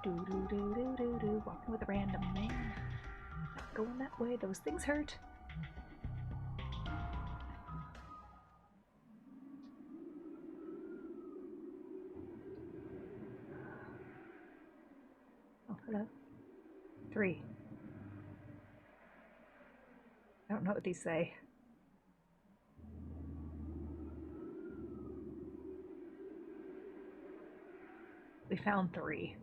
Walking with a random man. Not going that way. Those things hurt. Oh, hello. 3. I don't know what these say. We found 3.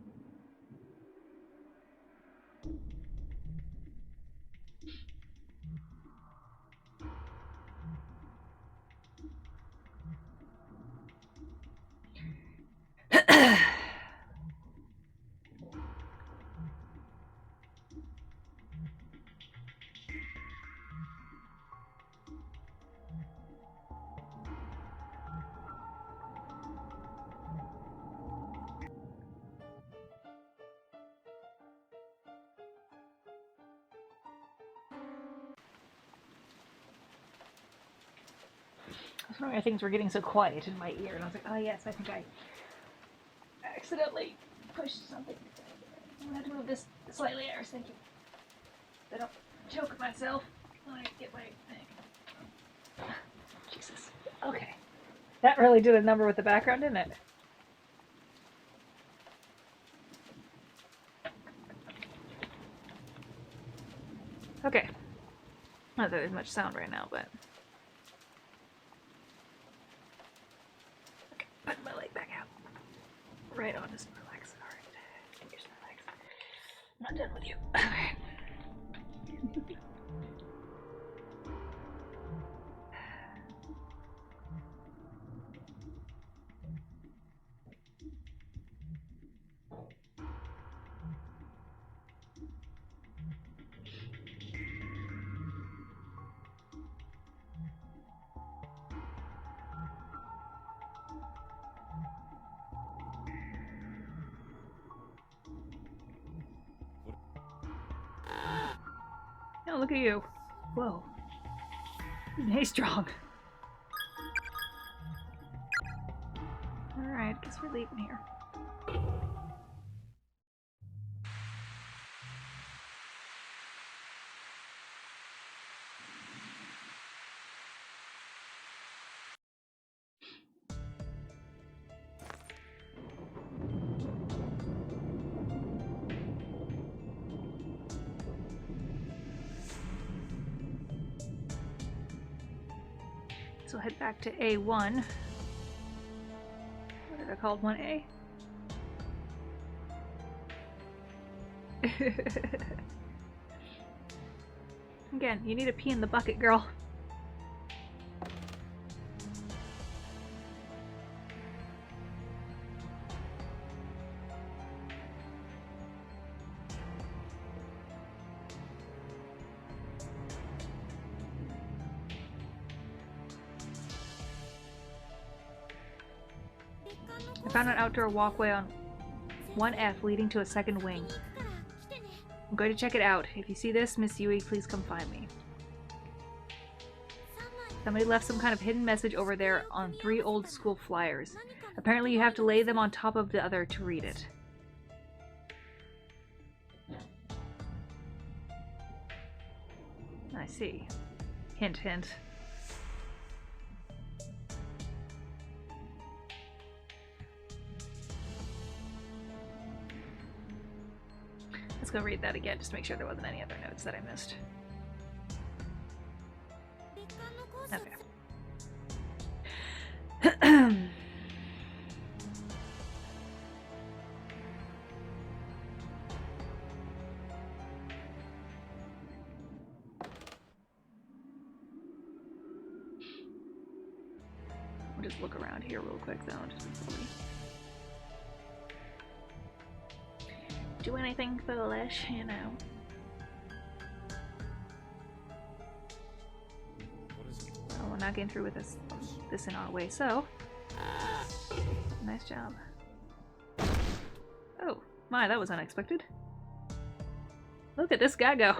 I was wondering why things were getting so quiet in my ear, and I was like, oh yes, I think I accidentally pushed something. I'm gonna have to move this slightly, I was thinking. I don't choke myself when I get my thing. Jesus. Okay. That really did a number with the background, didn't it? Okay. Not that there's much sound right now, but... Okay, put my leg back out. Right on, just relax. Alright. Just relax. I'm not done with you. Alright. Oh, look at you. Whoa. Hey, strong. Alright, guess we're leaving here. So head back to A1. What did I call 1A? Again, you need to pee in the bucket, girl. I found an outdoor walkway on 1F leading to a second wing. I'm going to check it out. If you see this, Miss Yui, please come find me. Somebody left some kind of hidden message over there on 3 old school flyers. Apparently you have to lay them on top of the other to read it. I see. Hint, hint. Let's go read that again, just to make sure there wasn't any other notes that I missed. Okay. We'll just look around here real quick though, just before we do anything foolish, you know. Oh, we're not getting through with this in our way, so nice job. Oh my, that was unexpected. Look at this guy go.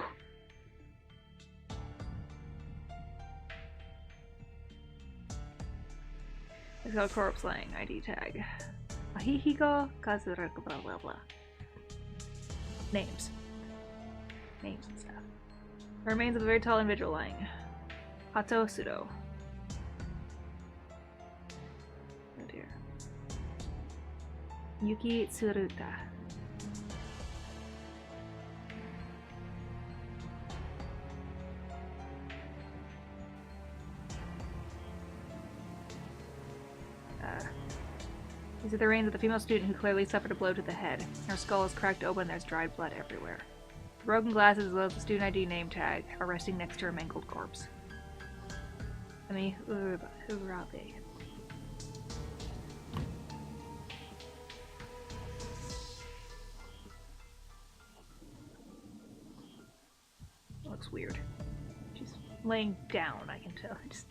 He's got a corpse laying ID tag. Ahihiko Kazuraku blah blah blah. names. Names and stuff. The remains of a very tall individual lying. Hato Sudo. Oh dear. Yuki Tsuruta. These are the remains of the female student who clearly suffered a blow to the head. Her skull is cracked open, there's dried blood everywhere. The broken glasses as well as the student ID name tag are resting next to her mangled corpse. Ami Urabe. Looks weird. She's laying down, I can tell. Just...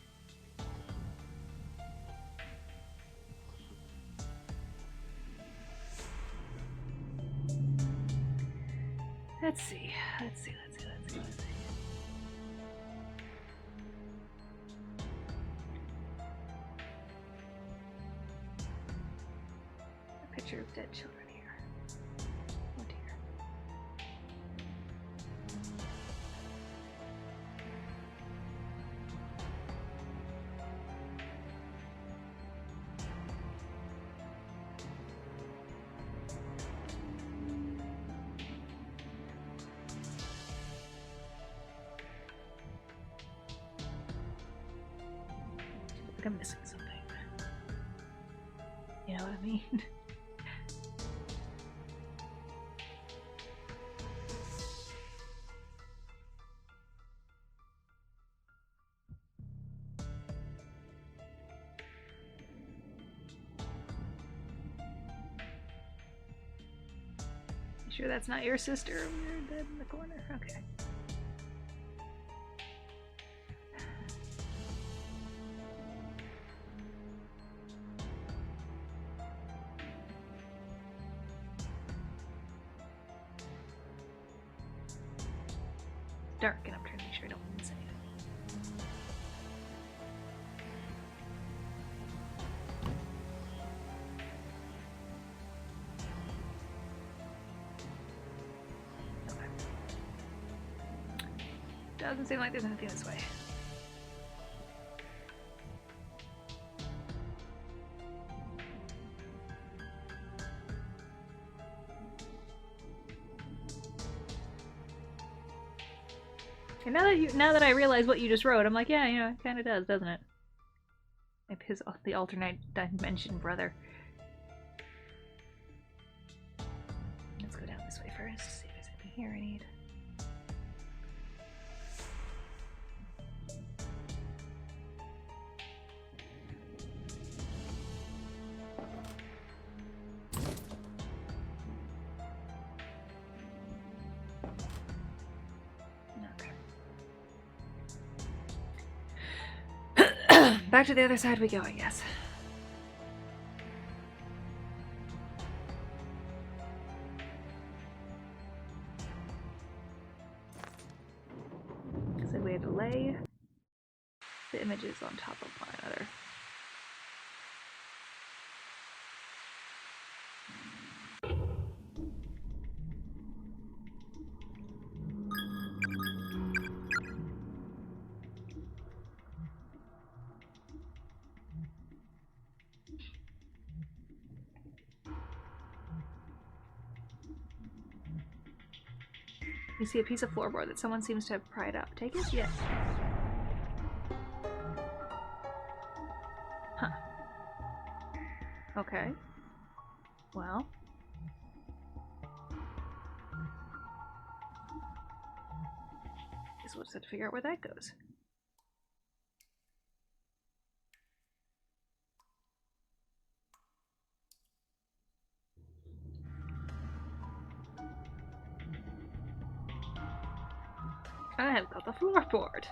Let's see. A picture of dead children here. Oh dear. Like I'm missing something. You know what I mean? You sure that's not your sister over there dead in the corner? Okay. Dark, and I'm trying to make sure I don't miss anything. Okay. Doesn't seem like there's anything this way. And now that I realize what you just wrote, I'm like, yeah, you know, it kind of does, doesn't it? Like the alternate dimension brother. Let's go down this way first, see if there's anything here I need. Back to the other side we go, I guess. So we have to lay the images on top of one another. You see a piece of floorboard that someone seems to have pried up. Take it? Yes. Huh. Okay. Well. Guess we'll just have to figure out where that goes. I have got the floorboard.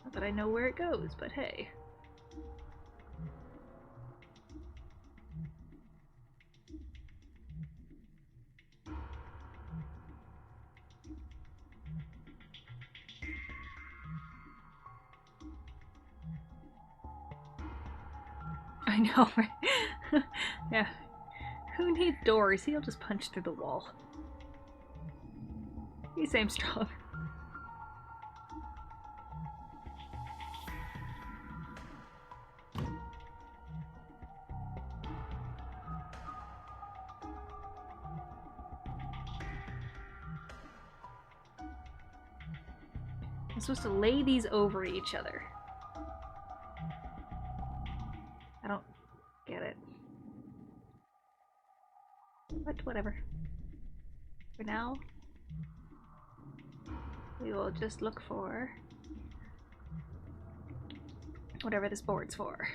Not that I know where it goes, but hey. know, right? Yeah. Who needs doors? He'll just punch through the wall. He seems strong. I'm supposed to lay these over each other. I don't get it. But whatever. For now, we will just look for whatever this board's for.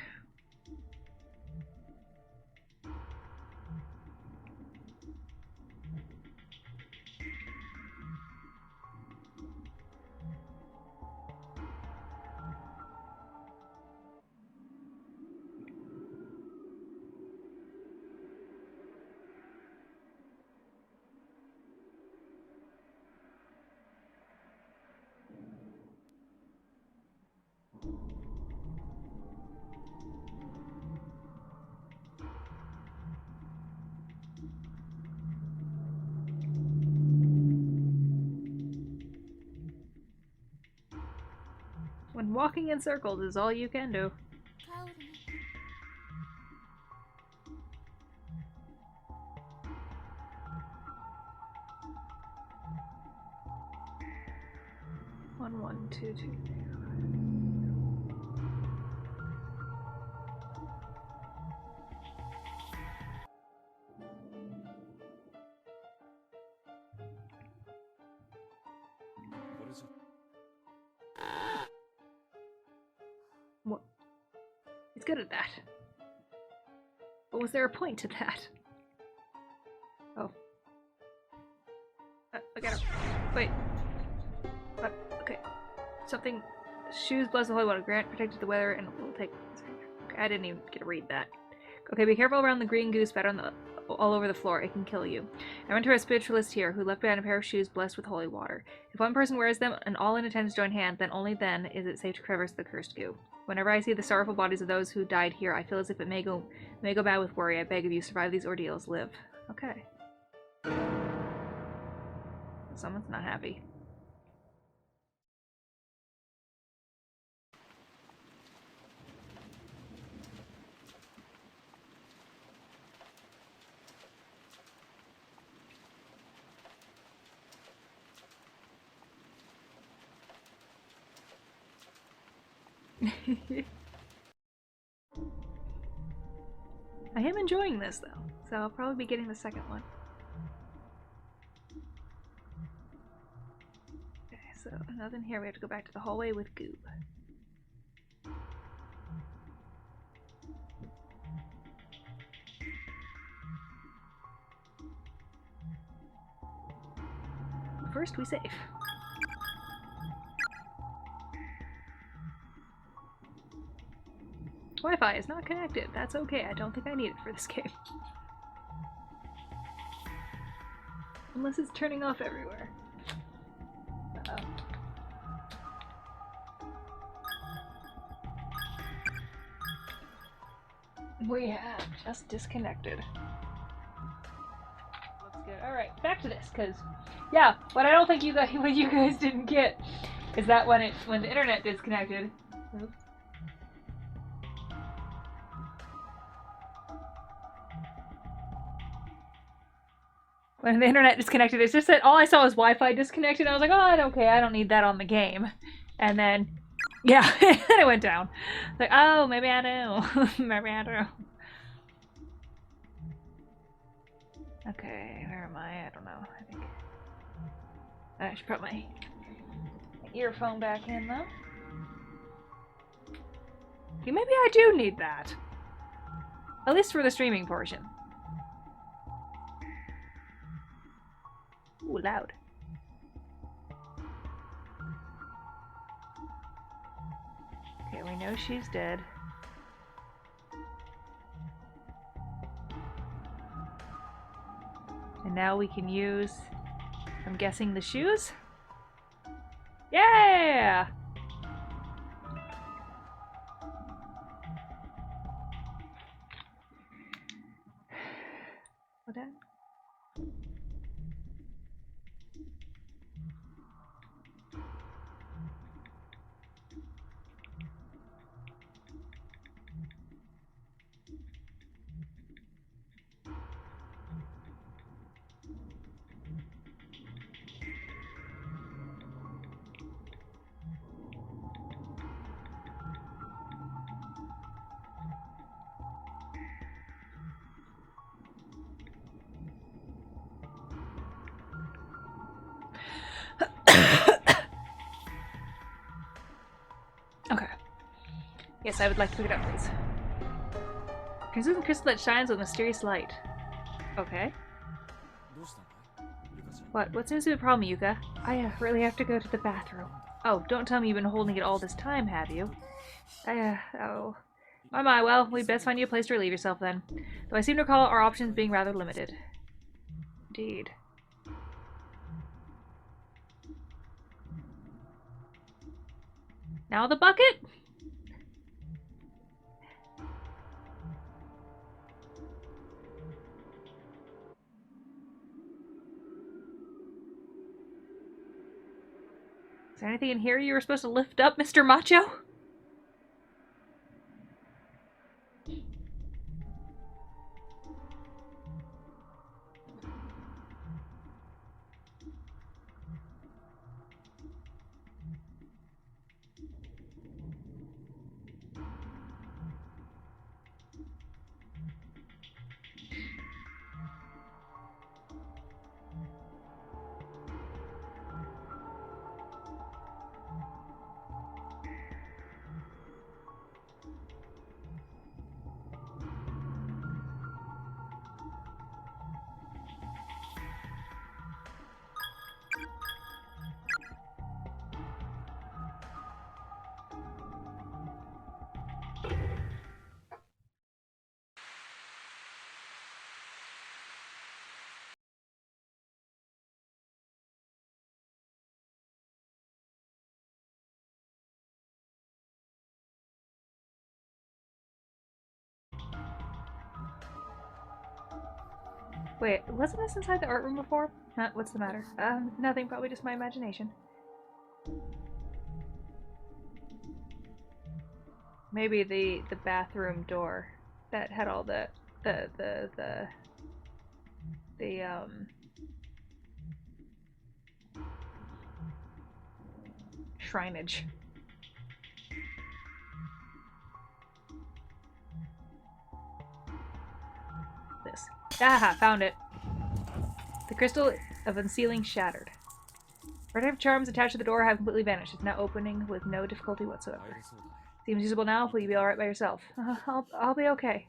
When walking in circles is all you can do. One, two, two. What is it? What? He's good at that. But was there a point to that? Oh. I gotta... Wait. Okay. Something... Shoes, bless the holy water, grant, protected the weather, and will take... Okay, I didn't even get to read that. Okay, be careful around the green goose bed on the... all over the floor. It can kill you. I went to a spiritualist here who left behind a pair of shoes blessed with holy water. If one person wears them and all in attendance join hand, then only then is it safe to traverse the cursed goo. Whenever I see the sorrowful bodies of those who died here, I feel as if it may go bad with worry. I beg of you, survive these ordeals. Live. Okay. Someone's not happy. I am enjoying this though, so I'll probably be getting the second one. Okay, so nothing here. We have to go back to the hallway with Goob. First, we save. Wi-Fi is not connected. That's okay. I don't think I need it for this game. Unless it's turning off everywhere. Uh-oh. We have just disconnected. Looks good. Alright, back to this, because yeah, what I don't think what you guys didn't get is that when the internet disconnected. Oops. When the internet disconnected, it's just that all I saw was Wi-Fi disconnected. I was like, oh, okay, I don't need that on the game. And then, yeah, then it went down. It's like, oh, maybe I do. Maybe I do. Okay, where am I? I don't know. I think I should put my earphone back in, though. Okay, maybe I do need that. At least for the streaming portion. Ooh, loud. Okay, we know she's dead. And now we can use, I'm guessing, the shoes? Yeah! What that? Okay. Yes, I would like to pick it up, please. Translucent crystal that shines with mysterious light. Okay. どうしたんだいゆかちゃん What seems to be the problem, Yuka? I really have to go to the bathroom. Oh, don't tell me you've been holding it all this time, have you? Oh. My, well, we'd best find you a place to relieve yourself then. Though I seem to recall our options being rather limited. Indeed. Now the bucket? Is there anything in here you were supposed to lift up, Mr. Macho? Wait, wasn't this inside the art room before? Huh, what's the matter? Nothing, probably just my imagination. Maybe the bathroom door that had all the shrineage. This. Aha, found it. The crystal of unsealing shattered. Protective charms attached to the door have completely vanished. It's now opening with no difficulty 入 whatsoever. れそうだね Seems usable now. Will you be alright by yourself? I'll be okay.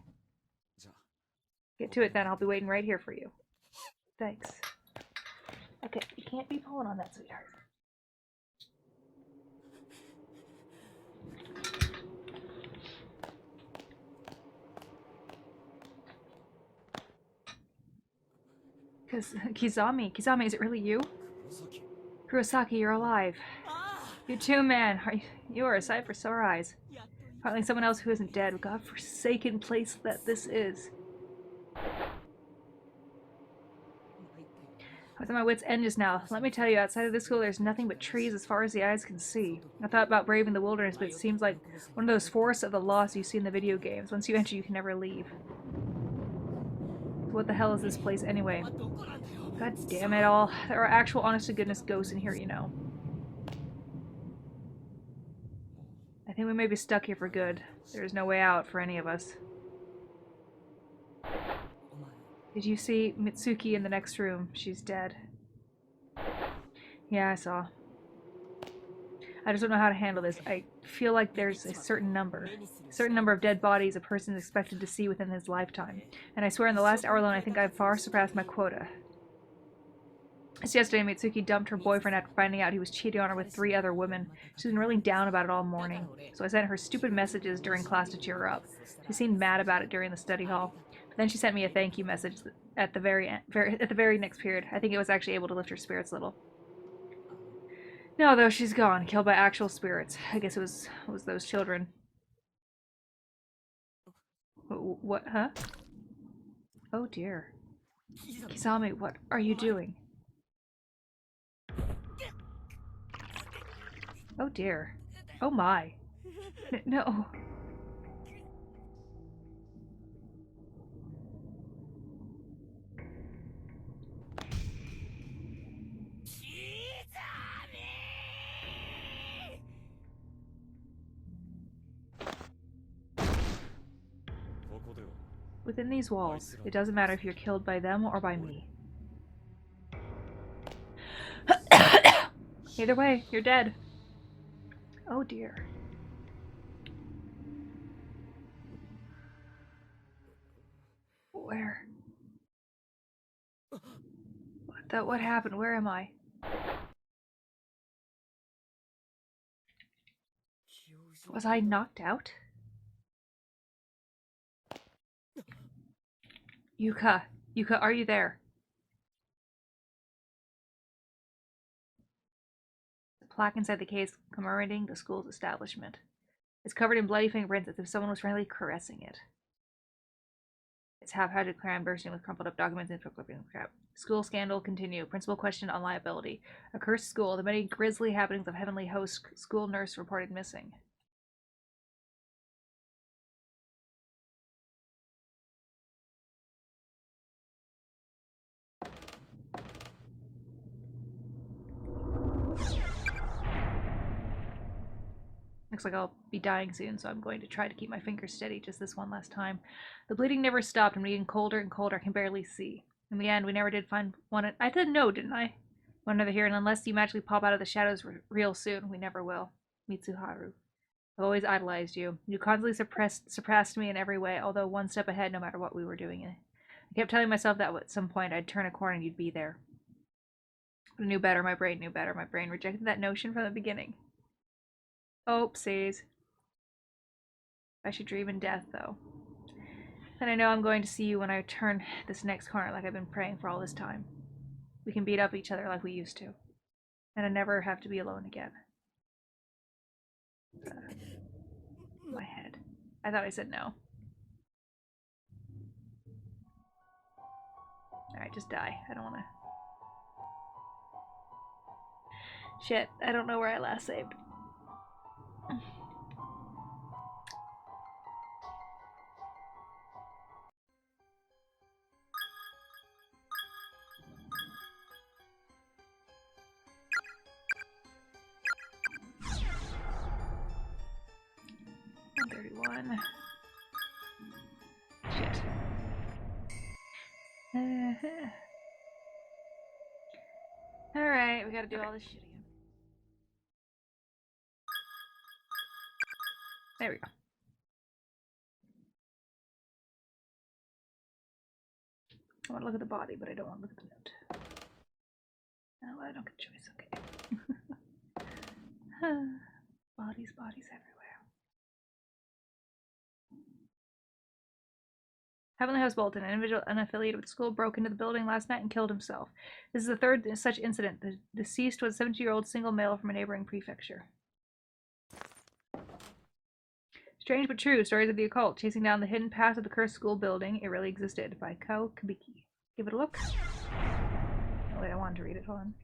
じゃあ Get to it then. I'll be waiting right here for you. Thanks. Okay, you can't be pulling on that, sweetheart. Because Kizami, is it really you? 黒崎 Kurosaki, you're alive. You too, man. You are a sight for sore eyes. Finally, someone else who isn't dead. God-forsaken place that this is. I was at my wit's end just now. Let me tell you, outside of this school, there's nothing but trees as far as the eyes can see. I thought about braving the wilderness, but it seems like one of those forests of the lost you see in the video games. Once you enter, you can never leave. So what the hell is this place anyway? God damn it all. There are actual honest-to-goodness ghosts in here, you know. I think we may be stuck here for good. There is no way out for any of us. Did you see Mitsuki in the next room? She's dead. Yeah, I saw. I just don't know how to handle this. I feel like there's a certain number of dead bodies a person is expected to see within his lifetime. And I swear in the last hour alone, I think I've far surpassed my quota. Just yesterday, Mitsuki dumped her boyfriend after finding out he was cheating on her with 3 other women. She's been really down about it all morning, so I sent her stupid messages during class to cheer her up. She seemed mad about it during the study hall. But then she sent me a thank you message at the very next period. I think it was actually able to lift her spirits a little. No, though, she's gone, killed by actual spirits. I guess it was those children. What, huh? Oh dear. Kisame, what are you doing? Oh dear. Oh my. No. Within these walls, it doesn't matter if you're killed by them or by me. Either way, you're dead. Oh dear. Where? What happened? Where am I? Was I knocked out? Yuka. Yuka, are you there? The plaque inside the case commemorating the school's establishment. It's covered in bloody fingerprints as if someone was friendly caressing it. It's haphazard cram bursting with crumpled up documents and clipping crap. School scandal continue. Principal question on liability. A cursed school. The many grisly happenings of Heavenly Host. School nurse reported missing. Looks like I'll be dying soon, so I'm going to try to keep my fingers steady just this one last time. The bleeding never stopped. I'm getting colder and colder. I can barely see. In the end, we never did find one. I said no, didn't I? One another here, and unless you magically pop out of the shadows real soon, we never will. Mitsuharu. I've always idolized you. You constantly surpassed me in every way, although one step ahead no matter what we were doing. I kept telling myself that at some point I'd turn a corner and you'd be there. But I knew better. My brain knew better. My brain rejected that notion from the beginning. Oopsies. I should dream in death, though. Then I know I'm going to see you when I turn this next corner like I've been praying for all this time. We can beat up each other like we used to. And I never have to be alone again. My head. I thought I said no. Alright, just die. I don't want to... Shit, I don't know where I last saved. Shit. Alright, we gotta do all this shit again. There we go. I want to look at the body, but I don't want to look at the note. Oh, I don't get a choice, okay. Bodies everywhere. Heavenly Host Bolton, an individual unaffiliated with the school, broke into the building last night and killed himself. This is the third such incident. The deceased was a 70-year-old single male from a neighboring prefecture. Strange but true. Stories of the occult. Chasing down the hidden path of the cursed school building. It really existed. By Ko Kabiki. Give it a look. Oh, wait, I wanted to read it. Hold on.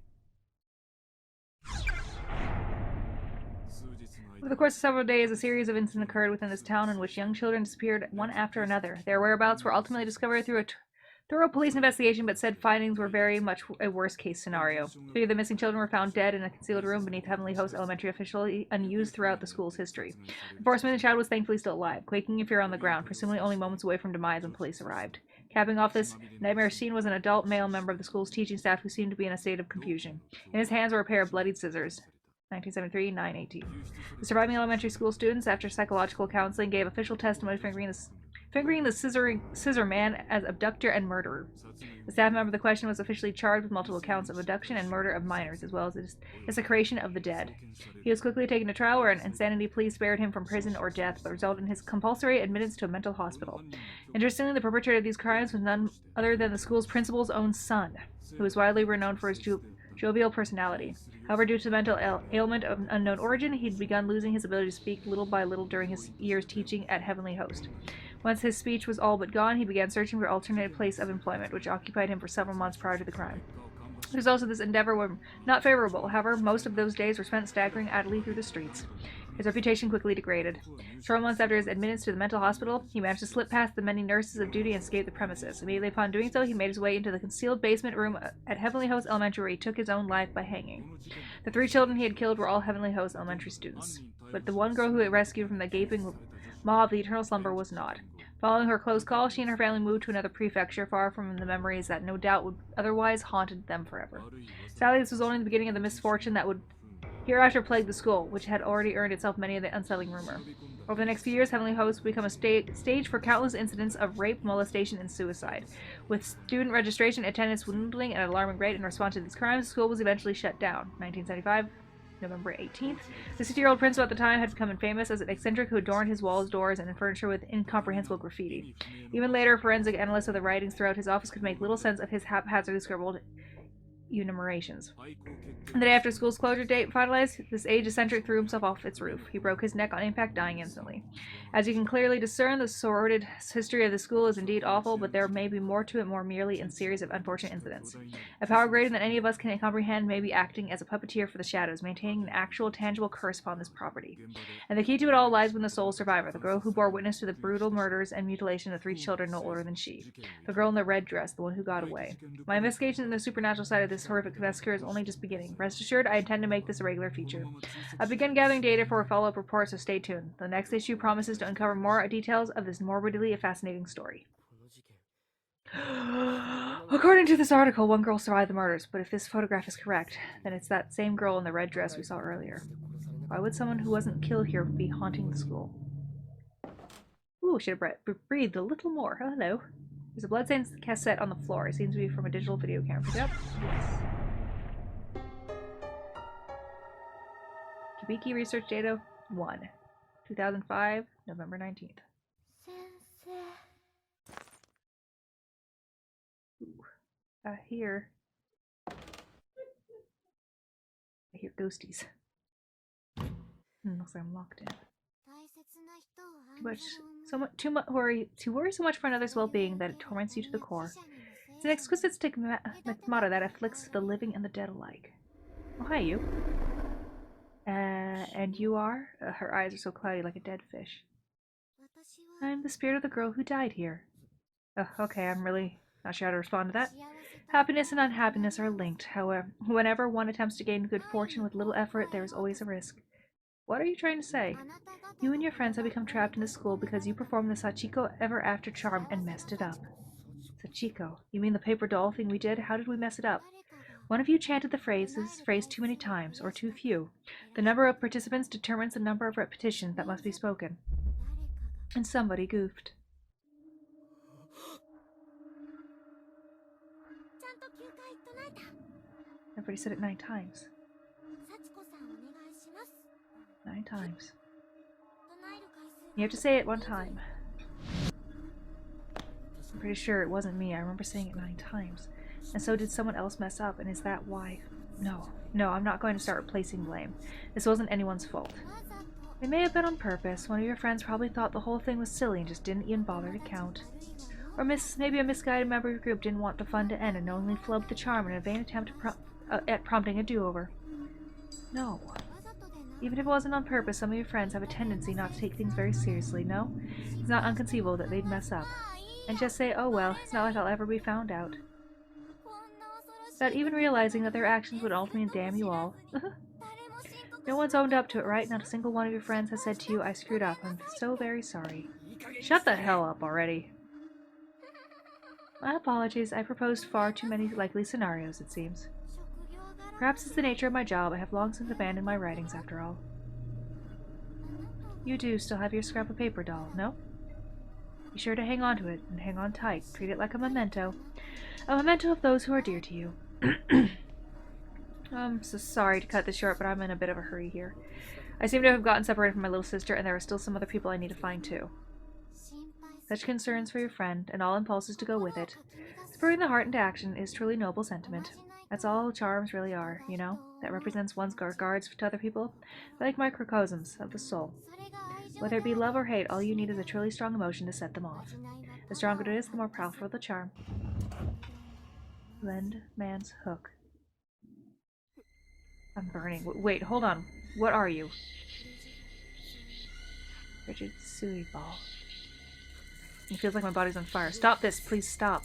Over the course of several days, a series of incidents occurred within this town in which young children disappeared one after another. Their whereabouts were ultimately discovered through a thorough police investigation, but said findings were very much a worst-case scenario. 3 of the missing children were found dead in a concealed room beneath Heavenly Host Elementary, officially unused throughout the school's history. The fourth missing child was thankfully still alive, quaking in fear on the ground, presumably only moments away from demise when police arrived. Capping off this nightmare scene was an adult male member of the school's teaching staff who seemed to be in a state of confusion. In his hands were a pair of bloodied scissors. 1973, 9/18. The surviving elementary school students, after psychological counseling, gave official testimony fingering the scissor man as abductor and murderer. The staff member of the question was officially charged with multiple counts of abduction and murder of minors, as well as desecration of the dead. He was quickly taken to trial, where an insanity plea spared him from prison or death, but resulted in his compulsory admittance to a mental hospital. Interestingly, the perpetrator of these crimes was none other than the school's principal's own son, who was widely renowned for his jovial personality. However, due to mental ailment of unknown origin, he'd begun losing his ability to speak little by little during his years teaching at Heavenly Host. Once his speech was all but gone, he began searching for alternate place of employment, which occupied him for several months prior to the crime. The results of this endeavor were not favorable. However, most of those days were spent staggering idly through the streets. His reputation quickly degraded. Several months after his admittance to the mental hospital, he managed to slip past the many nurses of duty and escape the premises. Immediately upon doing so, he made his way into the concealed basement room at Heavenly Host Elementary, where he took his own life by hanging. The 3 children he had killed were all Heavenly Host Elementary students, but the one girl who he rescued from the gaping maw of the eternal slumber was not. Following her close call, she and her family moved to another prefecture, far from the memories that no doubt would otherwise haunted them forever. Sadly, this was only the beginning of the misfortune that would hereafter plague the school, which had already earned itself many of the unsettling rumor. Over the next few years, Heavenly Host would become a stage for countless incidents of rape, molestation, and suicide. With student registration attendance dwindling at an alarming rate in response to these crimes, the school was eventually shut down. 1975, November 18th. The 60-year-old principal at the time had become famous as an eccentric who adorned his walls, doors, and furniture with incomprehensible graffiti. Even later, forensic analysts of the writings throughout his office could make little sense of his haphazardly scribbled enumerations. The day after school's closure date finalized, this age eccentric threw himself off its roof. He broke his neck on impact, dying instantly. As you can clearly discern, the sordid history of the school is indeed awful, but there may be more to it, more merely a series of unfortunate incidents. A power greater than any of us can comprehend may be acting as a puppeteer for the shadows, maintaining an actual, tangible curse upon this property. And the key to it all lies with the sole survivor, the girl who bore witness to the brutal murders and mutilation of 3 children no older than she. The girl in the red dress, the one who got away. My investigation into the supernatural side of this horrific massacre is only just beginning. Rest assured, I intend to make this a regular feature. I've begun gathering data for a follow-up report, so stay tuned. The next issue promises to uncover more details of this morbidly fascinating story. According to this article, one girl survived the murders, but if this photograph is correct, then it's that same girl in the red dress we saw earlier. Why would someone who wasn't killed here be haunting the school? Ooh, should have breathed a little more. Oh, hello. There's a bloodstained cassette on the floor. It seems to be from a digital video camera. Yep. Yes. Kibiki Research Data 1. 2005, November 19th. Ooh. I hear ghosties. Looks like I'm locked in. Too much worry so much for another's well-being that it torments you to the core. It's an exquisite stigmata that afflicts the living and the dead alike. Oh, hi, you. And you are? Her eyes are so cloudy like a dead fish. I'm the spirit of the girl who died here. Okay, I'm really not sure how to respond to that. Happiness and unhappiness are linked. However, whenever one attempts to gain good fortune with little effort, there is always a risk. What are you trying to say? You and your friends have become trapped in the school because you performed the Sachiko Ever After charm and messed it up. Sachiko? You mean the paper doll thing we did? How did we mess it up? One of you chanted the phrase too many times, or too few. The number of participants determines the number of repetitions that must be spoken. And somebody goofed. Everybody said it 9 times. 9 times. You have to say it 1 time. I'm pretty sure it wasn't me. I remember saying it 9 times. And so did someone else mess up, and is that why? No, I'm not going to start replacing blame. This wasn't anyone's fault. It may have been on purpose. One of your friends probably thought the whole thing was silly and just didn't even bother to count. Or maybe a misguided member of your group didn't want the fun to end and knowingly flubbed the charm in a vain attempt at prompting a do-over. No. Even if it wasn't on purpose, some of your friends have a tendency not to take things very seriously, no? It's not inconceivable that they'd mess up. And just say, oh well, it's not like I'll ever be found out. Without even realizing that their actions would ultimately damn you all. No one's owned up to it, right? Not a single one of your friends has said to you, I screwed up. I'm so very sorry. Shut the hell up already. My apologies. I proposed far too many likely scenarios, it seems. Perhaps it's the nature of my job. I have long since abandoned my writings, after all. You do still have your scrap of paper doll, no? Be sure to hang on to it, and hang on tight. Treat it like a memento. A memento of those who are dear to you. I'm so sorry to cut this short, but I'm in a bit of a hurry here. I seem to have gotten separated from my little sister, and there are still some other people I need to find too. Such concerns for your friend, and all impulses to go with it. Spurring the heart into action is truly noble sentiment. That's all charms really are, you know? That represents one's guards to other people. They're like microcosms of the soul. Whether it be love or hate, all you need is a truly strong emotion to set them off. The stronger it is, the more powerful the charm. Blend man's hook. I'm burning. Wait, hold on. What are you? Rigid Sui ball. It feels like my body's on fire. Stop this, please stop.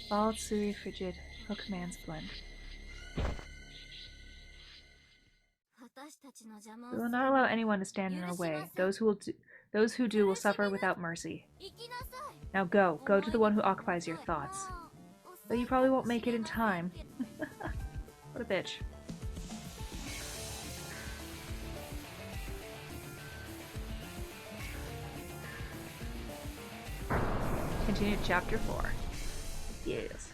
Ball, Sui, frigid, hook man's blend. We will not allow anyone to stand in our way. Those who do will suffer without mercy. Now go. Go to the one who occupies your thoughts. But you probably won't make it in time. What a bitch. Continue chapter 4. Yes.